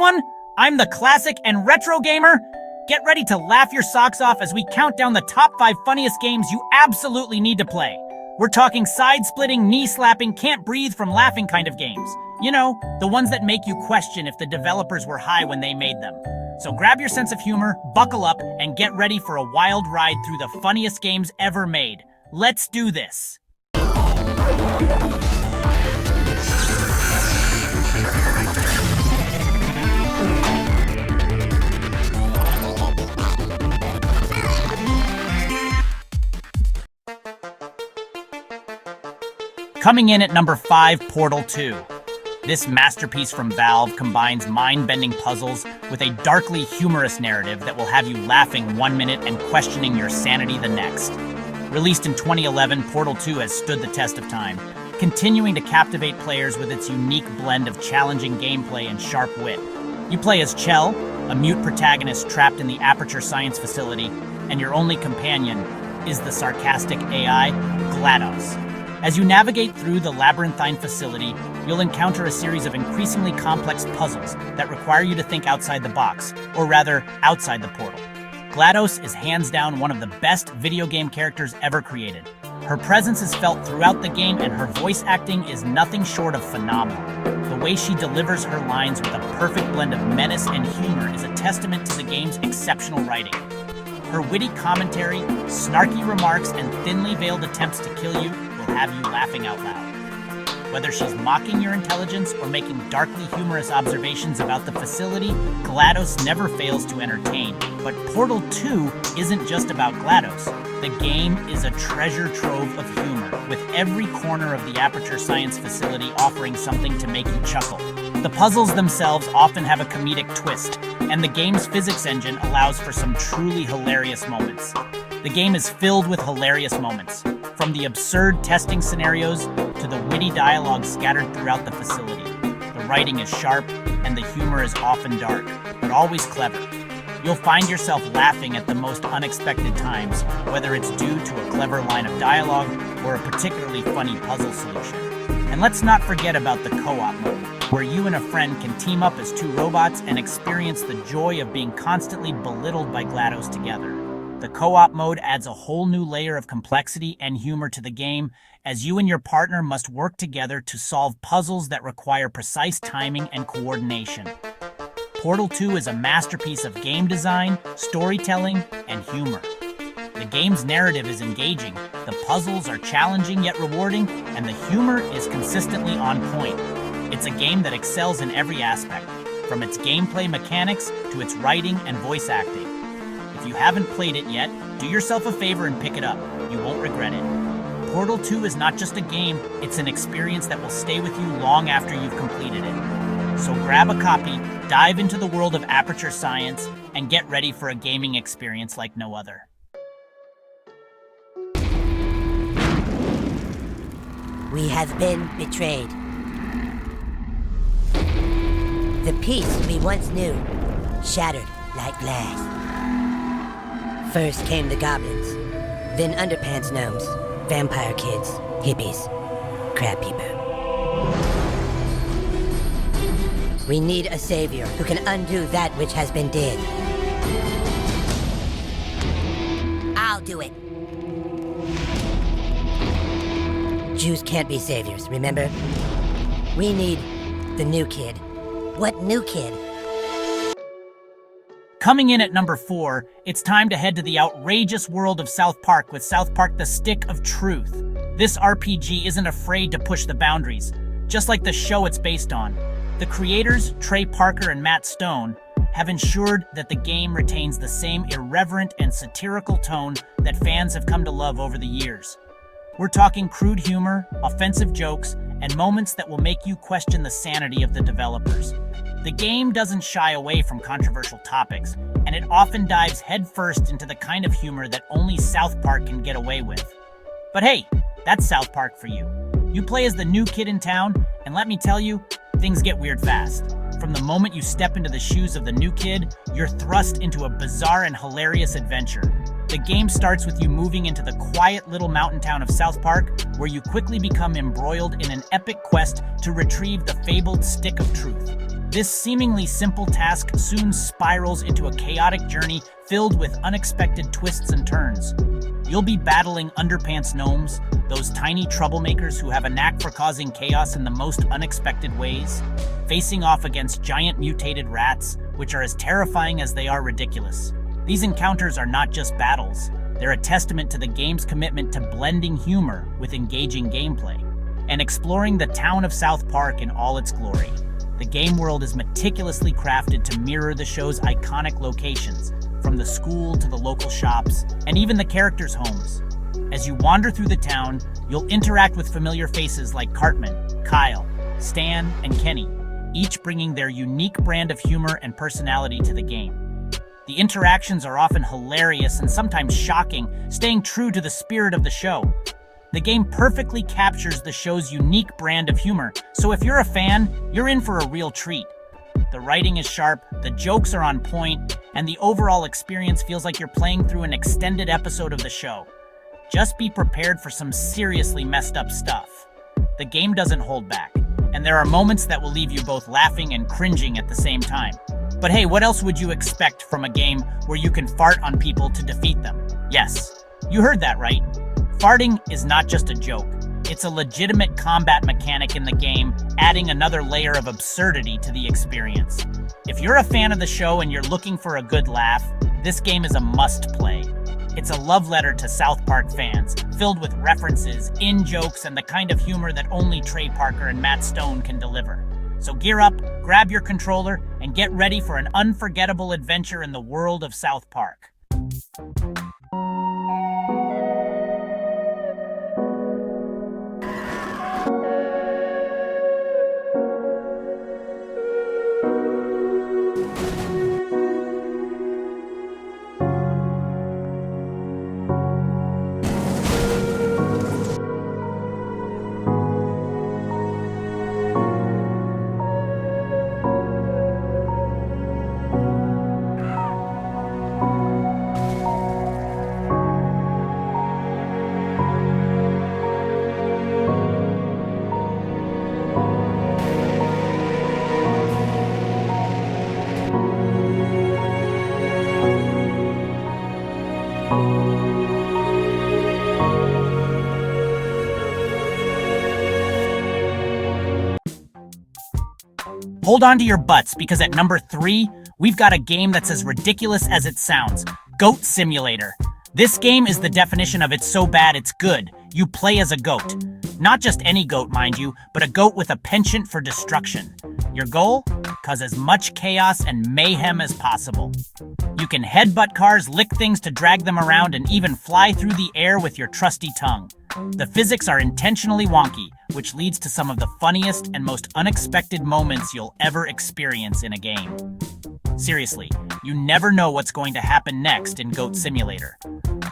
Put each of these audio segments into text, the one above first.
everyone! I'm the classic and retro gamer. Get ready to laugh your socks off as we count down the top 5 funniest games you absolutely need to play. We're talking side-splitting, knee-slapping, can't-breathe from laughing kind of games. You know, the ones that make you question if the developers were high when they made them. So grab your sense of humor, buckle up, and get ready for a wild ride through the funniest games ever made. Let's do this! Coming in at number 5, Portal 2. This masterpiece from Valve combines mind-bending puzzles with a darkly humorous narrative that will have you laughing 1 minute and questioning your sanity the next. Released in 2011, Portal 2 has stood the test of time, continuing to captivate players with its unique blend of challenging gameplay and sharp wit. You play as Chell, a mute protagonist trapped in the Aperture Science Facility, and your only companion is the sarcastic AI, GLaDOS. As you navigate through the labyrinthine facility, you'll encounter a series of increasingly complex puzzles that require you to think outside the box, or rather, outside the portal. GLaDOS is hands down one of the best video game characters ever created. Her presence is felt throughout the game, and her voice acting is nothing short of phenomenal. The way she delivers her lines with a perfect blend of menace and humor is a testament to the game's exceptional writing. Her witty commentary, snarky remarks, and thinly veiled attempts to kill you will have you laughing out loud. Whether she's mocking your intelligence or making darkly humorous observations about the facility, GLaDOS never fails to entertain. But Portal 2 isn't just about GLaDOS. The game is a treasure trove of humor, with every corner of the Aperture Science Facility offering something to make you chuckle. The puzzles themselves often have a comedic twist, and the game's physics engine allows for some truly hilarious moments. The game is filled with hilarious moments, from the absurd testing scenarios to the witty dialogue scattered throughout the facility. The writing is sharp, and the humor is often dark, but always clever. You'll find yourself laughing at the most unexpected times, whether it's due to a clever line of dialogue or a particularly funny puzzle solution. And let's not forget about the co-op mode, where you and a friend can team up as 2 robots and experience the joy of being constantly belittled by GLaDOS together. The co-op mode adds a whole new layer of complexity and humor to the game, as you and your partner must work together to solve puzzles that require precise timing and coordination. Portal 2 is a masterpiece of game design, storytelling, and humor. The game's narrative is engaging, the puzzles are challenging yet rewarding, and the humor is consistently on point. It's a game that excels in every aspect, from its gameplay mechanics to its writing and voice acting. If you haven't played it yet, do yourself a favor and pick it up. You won't regret it. Portal 2 is not just a game, it's an experience that will stay with you long after you've completed it. So grab a copy, dive into the world of Aperture Science, and get ready for a gaming experience like no other. We have been betrayed. The peace we once knew, shattered like glass. First came the goblins, then underpants gnomes, vampire kids, hippies, crab people. We need a savior who can undo that which has been did. I'll do it. Jews can't be saviors, remember? We need the new kid. What new kid? Coming in at number 4, it's time to head to the outrageous world of South Park with South Park: The Stick of Truth. This RPG isn't afraid to push the boundaries, just like the show it's based on. The creators, Trey Parker and Matt Stone, have ensured that the game retains the same irreverent and satirical tone that fans have come to love over the years. We're talking crude humor, offensive jokes, and moments that will make you question the sanity of the developers. The game doesn't shy away from controversial topics, and it often dives headfirst into the kind of humor that only South Park can get away with. But hey, that's South Park for you. You play as the new kid in town, and let me tell you, things get weird fast. From the moment you step into the shoes of the new kid, you're thrust into a bizarre and hilarious adventure. The game starts with you moving into the quiet little mountain town of South Park, where you quickly become embroiled in an epic quest to retrieve the fabled Stick of Truth. This seemingly simple task soon spirals into a chaotic journey filled with unexpected twists and turns. You'll be battling underpants gnomes, those tiny troublemakers who have a knack for causing chaos in the most unexpected ways, facing off against giant mutated rats, which are as terrifying as they are ridiculous. These encounters are not just battles, they're a testament to the game's commitment to blending humor with engaging gameplay, and exploring the town of South Park in all its glory. The game world is meticulously crafted to mirror the show's iconic locations, from the school to the local shops, and even the characters' homes. As you wander through the town, you'll interact with familiar faces like Cartman, Kyle, Stan, and Kenny, each bringing their unique brand of humor and personality to the game. The interactions are often hilarious and sometimes shocking, staying true to the spirit of the show. The game perfectly captures the show's unique brand of humor, so if you're a fan, you're in for a real treat. The writing is sharp, the jokes are on point, and the overall experience feels like you're playing through an extended episode of the show. Just be prepared for some seriously messed up stuff. The game doesn't hold back, and there are moments that will leave you both laughing and cringing at the same time. But hey, what else would you expect from a game where you can fart on people to defeat them? Yes, you heard that right. Farting is not just a joke. It's a legitimate combat mechanic in the game, adding another layer of absurdity to the experience. If you're a fan of the show and you're looking for a good laugh, this game is a must-play. It's a love letter to South Park fans, filled with references, in-jokes, and the kind of humor that only Trey Parker and Matt Stone can deliver. So gear up, grab your controller, and get ready for an unforgettable adventure in the world of South Park. Hold on to your butts, because at number 3, we've got a game that's as ridiculous as it sounds, Goat Simulator. This game is the definition of it's so bad it's good. You play as a goat. Not just any goat, mind you, but a goat with a penchant for destruction. Your goal? Cause as much chaos and mayhem as possible. You can headbutt cars, lick things to drag them around, and even fly through the air with your trusty tongue. The physics are intentionally wonky, which leads to some of the funniest and most unexpected moments you'll ever experience in a game. Seriously, you never know what's going to happen next in Goat Simulator.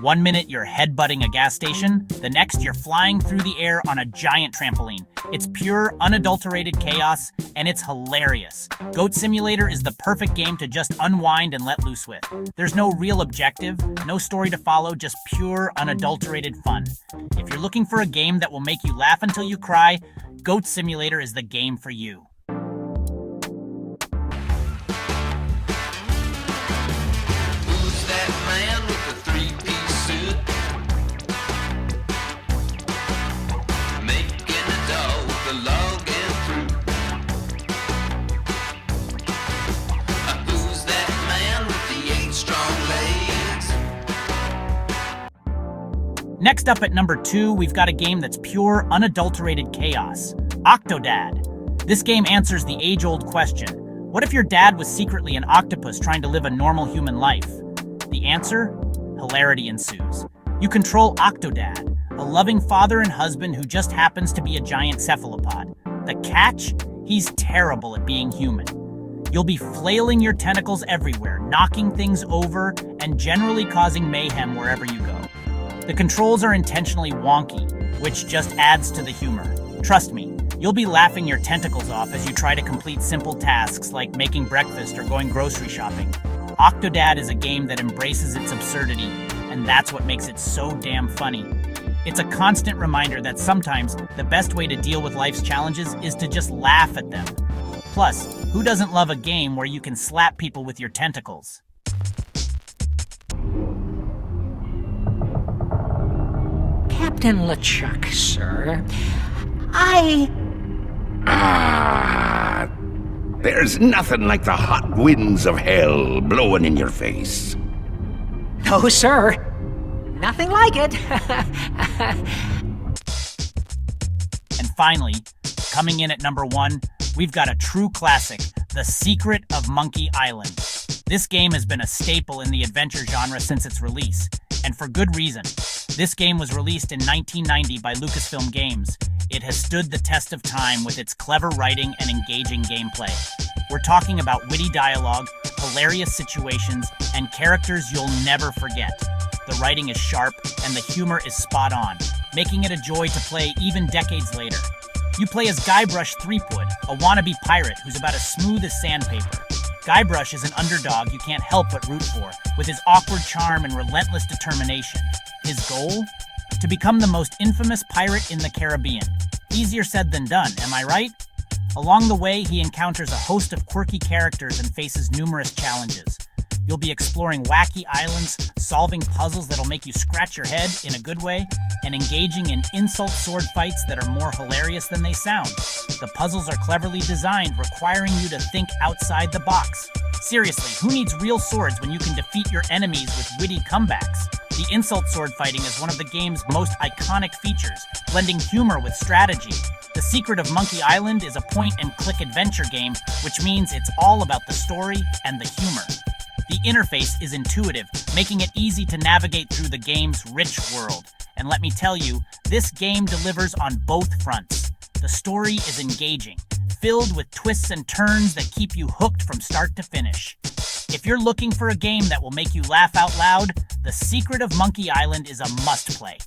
One minute you're headbutting a gas station, the next you're flying through the air on a giant trampoline. It's pure, unadulterated chaos, and it's hilarious. Goat Simulator is the perfect game to just unwind and let loose with. There's no real objective, no story to follow, just pure, unadulterated fun. If you're looking for a game that will make you laugh until you cry, Goat Simulator is the game for you. Next up at number 2, we've got a game that's pure, unadulterated chaos, Octodad. This game answers the age-old question, what if your dad was secretly an octopus trying to live a normal human life? The answer? Hilarity ensues. You control Octodad, a loving father and husband who just happens to be a giant cephalopod. The catch? He's terrible at being human. You'll be flailing your tentacles everywhere, knocking things over, and generally causing mayhem wherever you go. The controls are intentionally wonky, which just adds to the humor. Trust me, you'll be laughing your tentacles off as you try to complete simple tasks like making breakfast or going grocery shopping. Octodad is a game that embraces its absurdity, and that's what makes it so damn funny. It's a constant reminder that sometimes the best way to deal with life's challenges is to just laugh at them. Plus, Who doesn't love a game where you can slap people with your tentacles? Captain LeChuck, sir. There's nothing like the hot winds of hell blowing in your face. No, sir. Nothing like it. And finally, coming in at number 1, we've got a true classic, The Secret of Monkey Island. This game has been a staple in the adventure genre since its release, and for good reason. This game was released in 1990 by Lucasfilm Games. It has stood the test of time with its clever writing and engaging gameplay. We're talking about witty dialogue, hilarious situations, and characters you'll never forget. The writing is sharp, and the humor is spot on, making it a joy to play even decades later. You play as Guybrush Threepwood, a wannabe pirate who's about as smooth as sandpaper. Guybrush is an underdog you can't help but root for, with his awkward charm and relentless determination. His goal? To become the most infamous pirate in the Caribbean. Easier said than done, am I right? Along the way, he encounters a host of quirky characters and faces numerous challenges. You'll be exploring wacky islands, solving puzzles that'll make you scratch your head in a good way, and engaging in insult sword fights that are more hilarious than they sound. The puzzles are cleverly designed, requiring you to think outside the box. Seriously, who needs real swords when you can defeat your enemies with witty comebacks? The insult sword fighting is one of the game's most iconic features, blending humor with strategy. The Secret of Monkey Island is a point-and-click adventure game, which means it's all about the story and the humor. The interface is intuitive, making it easy to navigate through the game's rich world. And let me tell you, this game delivers on both fronts. The story is engaging, filled with twists and turns that keep you hooked from start to finish. If you're looking for a game that will make you laugh out loud, The Secret of Monkey Island is a must-play.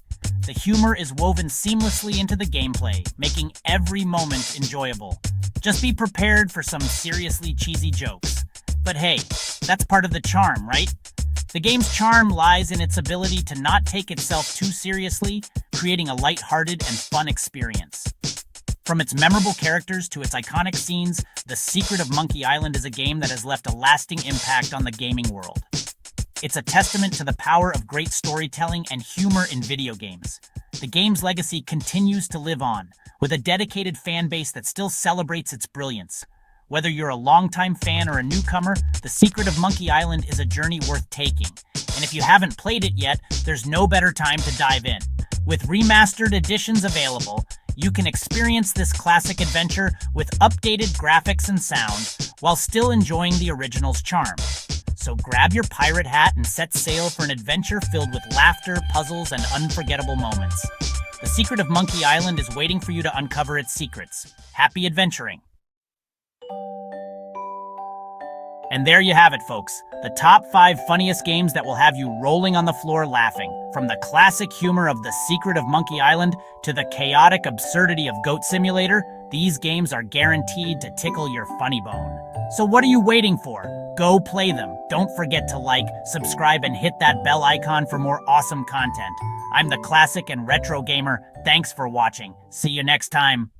The humor is woven seamlessly into the gameplay, making every moment enjoyable. Just be prepared for some seriously cheesy jokes. But hey, that's part of the charm, right? The game's charm lies in its ability to not take itself too seriously, creating a lighthearted and fun experience. From its memorable characters to its iconic scenes, The Secret of Monkey Island is a game that has left a lasting impact on the gaming world. It's a testament to the power of great storytelling and humor in video games. The game's legacy continues to live on, with a dedicated fan base that still celebrates its brilliance. Whether you're a longtime fan or a newcomer, The Secret of Monkey Island is a journey worth taking. And if you haven't played it yet, there's no better time to dive in. With remastered editions available, you can experience this classic adventure with updated graphics and sound, while still enjoying the original's charm. So grab your pirate hat and set sail for an adventure filled with laughter, puzzles, and unforgettable moments. The Secret of Monkey Island is waiting for you to uncover its secrets. Happy adventuring! And there you have it, folks. The top 5 funniest games that will have you rolling on the floor laughing. From the classic humor of The Secret of Monkey Island to the chaotic absurdity of Goat Simulator, these games are guaranteed to tickle your funny bone. So what are you waiting for? Go play them. Don't forget to like, subscribe, and hit that bell icon for more awesome content. I'm the Classic and Retro Gamer. Thanks for watching. See you next time.